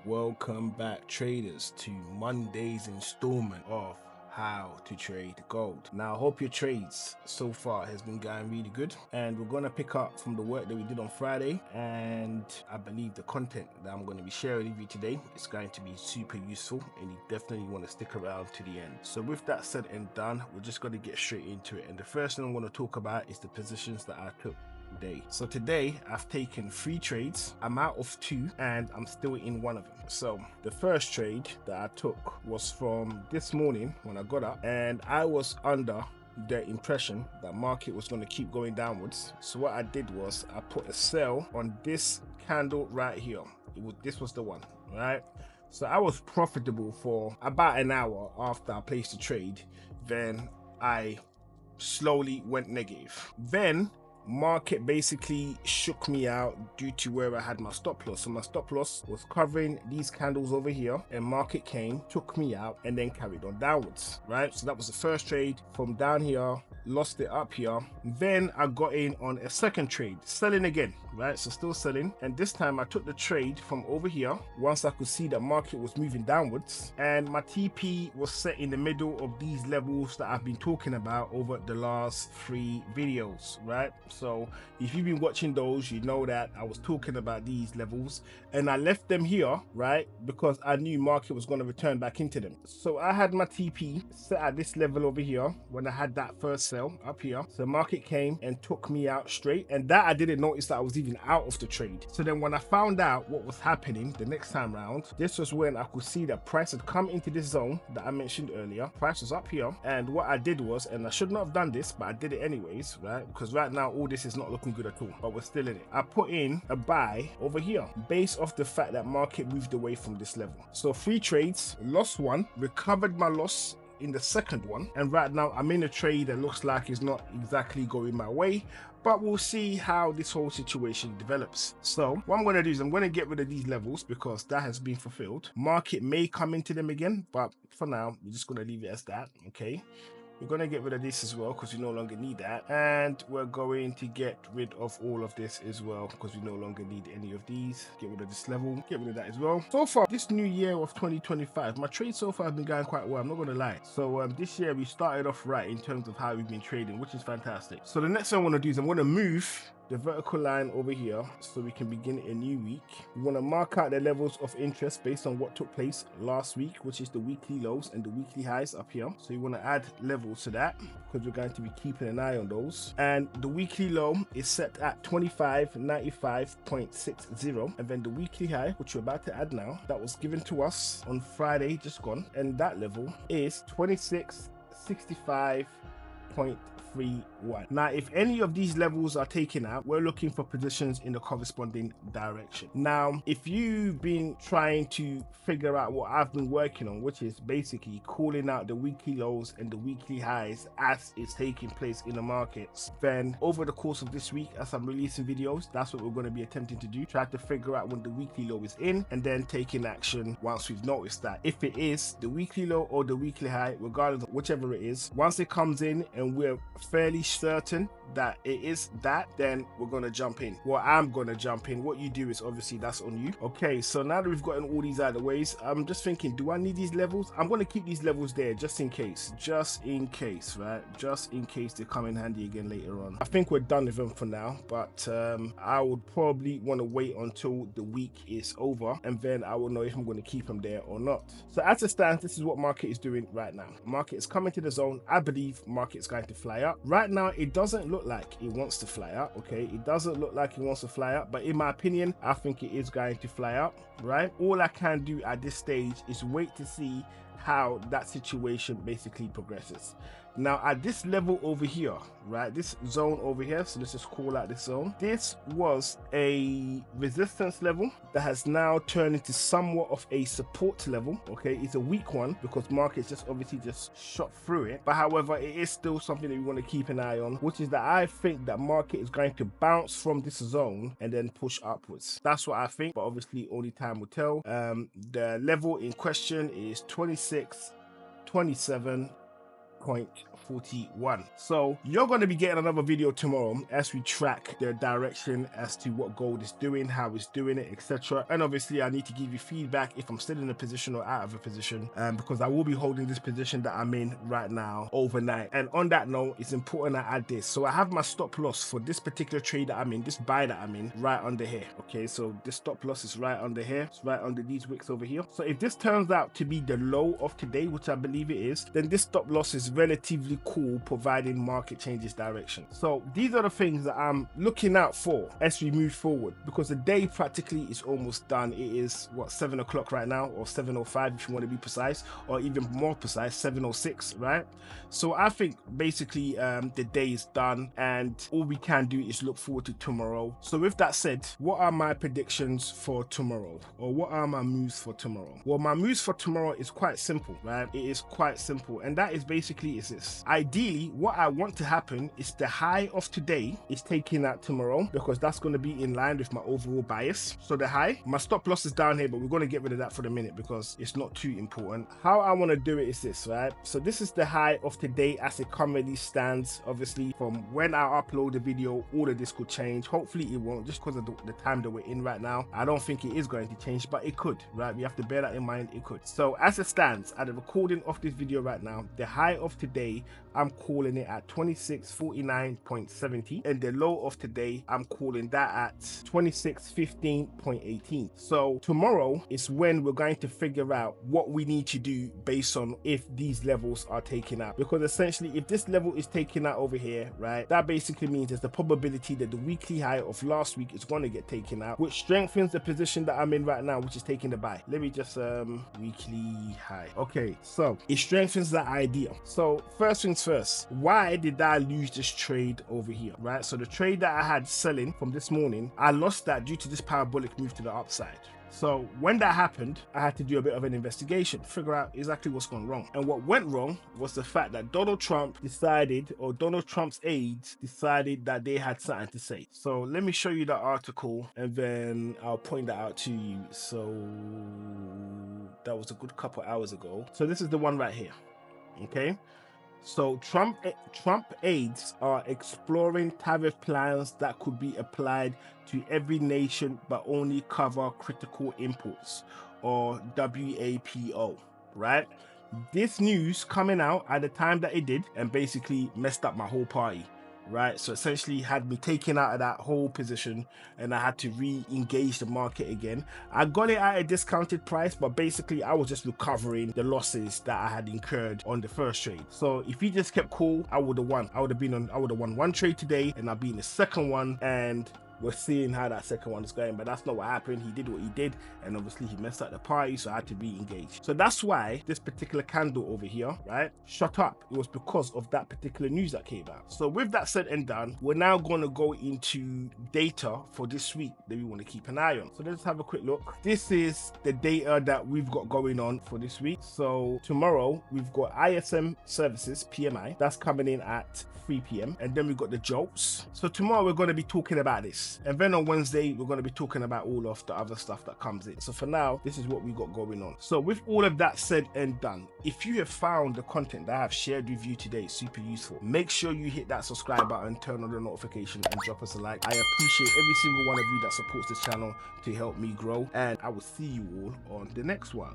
Welcome back, traders, to Monday's installment of How to Trade Gold. Now, I hope your trades so far has been going really good, and we're going to pick up from the work that we did on Friday, and I believe the content that I'm going to be sharing with you today is going to be super useful, and you definitely want to stick around to the end. So with that said and done, we're just going to get straight into it, and the first thing I'm going to talk about is the positions that I took today. So today I've taken 3 trades. I'm out of 2 and I'm still in one of them. So the first trade that I took was from this morning when I got up, and I was under the impression that market was going to keep going downwards. So what I did was I put a sell on this candle right here. This was the one, right? So I was profitable for about an hour after I placed the trade. Then I slowly went negative. Then market basically shook me out due to where I had my stop loss. So my stop loss was covering these candles over here, and market came, took me out, and then carried on downwards, right? So that was the first trade. From down here, lost it up here. Then I got in on a second trade, selling again, right? So still selling, and this time I took the trade from over here once I could see that market was moving downwards, and my TP was set in the middle of these levels that I've been talking about over the last 3 videos, right? So if you've been watching those, you know that I was talking about these levels, and I left them here, right, because I knew market was going to return back into them. So I had my TP set at this level over here when I had that first sell up here. So market came and took me out straight, and that I didn't notice that I was even out of the trade. So then when I found out what was happening the next time round, this was when I could see that price had come into this zone that I mentioned earlier. Price was up here, and what I did was, and I should not have done this, but I did it anyways, right? Because right now all this is not looking good at all, but we're still in it. I put in a buy over here based off the fact that market moved away from this level. So 3 trades, lost 1, recovered my loss in the second one, and right now I'm in a trade that looks like it's not exactly going my way, but we'll see how this whole situation develops. So what I'm going to do is I'm going to get rid of these levels because that has been fulfilled. Market may come into them again, but for now we're just going to leave it as that. Okay, we're going to get rid of this as well because we no longer need that, and we're going to get rid of all of this as well because we no longer need any of these. Get rid of this level, get rid of that as well. So far this new year of 2025, my trade so far has been going quite well, I'm not going to lie. So this year we started off right in terms of how we've been trading, which is fantastic. So the next thing I want to do is I'm going to move the vertical line over here so we can begin a new week. We want to mark out the levels of interest based on what took place last week, which is the weekly lows and the weekly highs up here. So you want to add levels to that because we're going to be keeping an eye on those. And the weekly low is set at 2595.60, and then the weekly high, which we're about to add now, that was given to us on Friday just gone, and that level is 2665.31. Now, if any of these levels are taken out, we're looking for positions in the corresponding direction. Now, if you've been trying to figure out what I've been working on, which is basically calling out the weekly lows and the weekly highs as it's taking place in the markets, then over the course of this week, as I'm releasing videos, that's what we're going to be attempting to do. Try to figure out when the weekly low is in, and then taking action once we've noticed that. If it is the weekly low or the weekly high, regardless of whichever it is, once it comes in and we're fairly certain that it is that, then we're gonna jump in. Well, I'm gonna jump in. What you do is obviously that's on you. Okay, so now that we've gotten all these out of the ways, I'm just thinking, do I need these levels? I'm gonna keep these levels there just in case, right? Just in case they come in handy again later on. I think we're done with them for now, but I would probably want to wait until the week is over, and then I will know if I'm going to keep them there or not. So as it stands, this is what market is doing right now. Market is coming to the zone. I believe market is going to fly up. Right now, it doesn't look like it wants to fly up. Okay, it doesn't look like it wants to fly up, but in my opinion, I think it is going to fly up, right? All I can do at this stage is wait to see how that situation basically progresses. Now at this level over here, right, this zone over here, so let's just call out this zone, this was a resistance level that has now turned into somewhat of a support level. Okay, it's a weak one because markets just obviously just shot through it, but however it is still something that we want to keep an eye on, which is that I think that market is going to bounce from this zone and then push upwards. That's what I think, but obviously only time will tell. The level in question is 26, 27, 0.41. So you're going to be getting another video tomorrow as we track the direction as to what gold is doing, how it's doing it, etc. And obviously I need to give you feedback if I'm still in a position or out of a position, because I will be holding this position that I'm in right now overnight. And on that note, it's important I add this. So I have my stop loss for this particular trade that I'm in, this buy that I'm in, right under here. Okay, so this stop loss is right under here. It's right under these wicks over here. So if this turns out to be the low of today, which I believe it is, then this stop loss is relatively cool, providing market changes direction. So these are the things that I'm looking out for as we move forward, because the day practically is almost done. It is what, 7 o'clock right now, or 7:05 if you want to be precise, or even more precise, 7:06, right? So I think basically the day is done and all we can do is look forward to tomorrow. So with that said, what are my predictions for tomorrow, or what are my moves for tomorrow? Well, my moves for tomorrow is quite simple, right? It is quite simple, and that is basically is this. Ideally, what I want to happen is the high of today is taken out tomorrow, because that's going to be in line with my overall bias. So the high, my stop loss is down here, but we're going to get rid of that for the minute because it's not too important. How I want to do it is this, right? So this is the high of today as it currently stands. Obviously, from when I upload the video, all of this could change. Hopefully it won't, just because of the time that we're in right now. I don't think it is going to change, but it could, right? We have to bear that in mind. It could. So as it stands at the recording of this video right now, the high of today, I'm calling it at 2649.70, and the low of today, I'm calling that at 2615.18. So tomorrow is when we're going to figure out what we need to do based on if these levels are taken out, because essentially if this level is taken out over here, right, that basically means there's the probability that the weekly high of last week is going to get taken out, which strengthens the position that I'm in right now, which is taking the buy. Let me just weekly high. Okay, so it strengthens that idea. So first things first, why did I lose this trade over here, right? So the trade that I had selling from this morning, I lost that due to this parabolic move to the upside. So when that happened, I had to do a bit of an investigation, figure out exactly what's gone wrong. And what went wrong was the fact that Donald Trump decided, or Donald Trump's aides decided, that they had something to say. So let me show you the article and then I'll point that out to you. So that was a good couple hours ago. So this is the one right here. Okay. So Trump aides are exploring tariff plans that could be applied to every nation but only cover critical imports, or WAPO, right? This news coming out at the time that it did and basically messed up my whole party, right? So essentially had me taken out of that whole position and I had to re-engage the market again. I got it at a discounted price, but basically I was just recovering the losses that I had incurred on the first trade. So if he just kept cool, I would have won. I would have won one trade today and I'll be in the second one, and we're seeing how that second one is going, but that's not what happened. He did what he did, and obviously he messed up the party, so I had to re-engage. So that's why this particular candle over here, right, shut up. It was because of that particular news that came out. So with that said and done, we're now going to go into data for this week that we want to keep an eye on. So let's have a quick look. This is the data that we've got going on for this week. So tomorrow we've got ISM services PMI that's coming in at 3 p.m. and then we've got the jolts. So tomorrow we're going to be talking about this, and then on Wednesday we're going to be talking about all of the other stuff that comes in. So for now, this is what we got going on. So with all of that said and done, if you have found the content that I have shared with you today super useful, make sure you hit that subscribe button, turn on the notification, and drop us a like. I appreciate every single one of you that supports this channel to help me grow, and I will see you all on the next one.